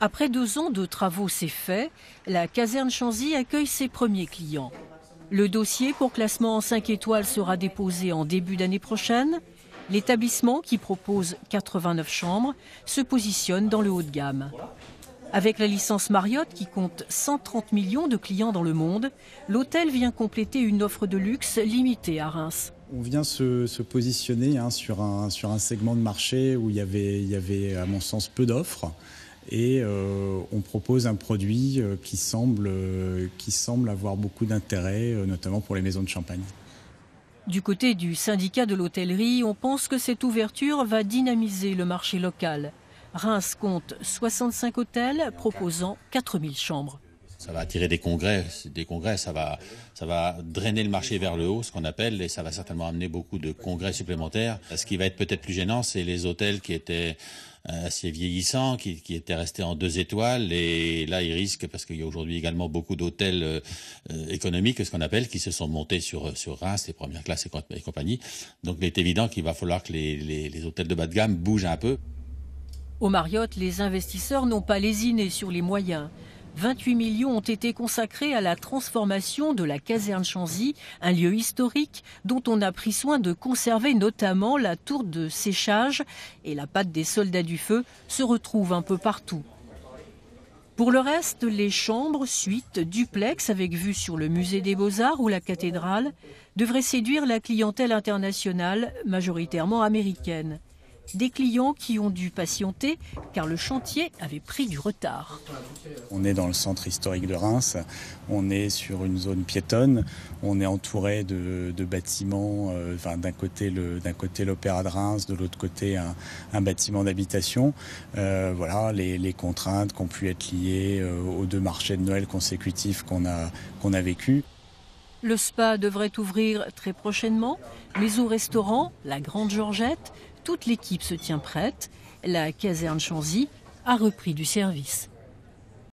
Après 2 ans de travaux, c'est fait. La caserne Chanzy accueille ses premiers clients. Le dossier pour classement en 5 étoiles sera déposé en début d'année prochaine. L'établissement, qui propose 89 chambres, se positionne dans le haut de gamme. Avec la licence Marriott, qui compte 130 millions de clients dans le monde, l'hôtel vient compléter une offre de luxe limitée à Reims. On vient se positionner sur un segment de marché où il y avait à mon sens peu d'offres. Et on propose un produit qui semble avoir beaucoup d'intérêt, notamment pour les maisons de champagne. Du côté du syndicat de l'hôtellerie, on pense que cette ouverture va dynamiser le marché local. Reims compte 65 hôtels proposant 4000 chambres. Ça va attirer des congrès, ça va drainer le marché vers le haut, ce qu'on appelle, et ça va certainement amener beaucoup de congrès supplémentaires. Ce qui va être peut-être plus gênant, c'est les hôtels qui étaient assez vieillissants, qui étaient restés en 2 étoiles, et là ils risquent, parce qu'il y a aujourd'hui également beaucoup d'hôtels économiques, ce qu'on appelle, qui se sont montés sur Reims, les premières classes et compagnie. Donc il est évident qu'il va falloir que les hôtels de bas de gamme bougent un peu. Au Marriott, les investisseurs n'ont pas lésiné sur les moyens. 28 millions ont été consacrés à la transformation de la caserne Chanzy, un lieu historique dont on a pris soin de conserver notamment la tour de séchage, et la patte des soldats du feu se retrouve un peu partout. Pour le reste, les chambres, suites, duplex avec vue sur le musée des Beaux-Arts ou la cathédrale devraient séduire la clientèle internationale, majoritairement américaine. Des clients qui ont dû patienter car le chantier avait pris du retard. On est dans le centre historique de Reims, on est sur une zone piétonne, on est entouré de bâtiments, d'un côté l'Opéra de Reims, de l'autre côté un bâtiment d'habitation. Les contraintes qui ont pu être liées aux 2 marchés de Noël consécutifs qu'on a vécus. Le spa devrait ouvrir très prochainement, mais au restaurant, la Grande Georgette, toute l'équipe se tient prête. La caserne Chanzy a repris du service.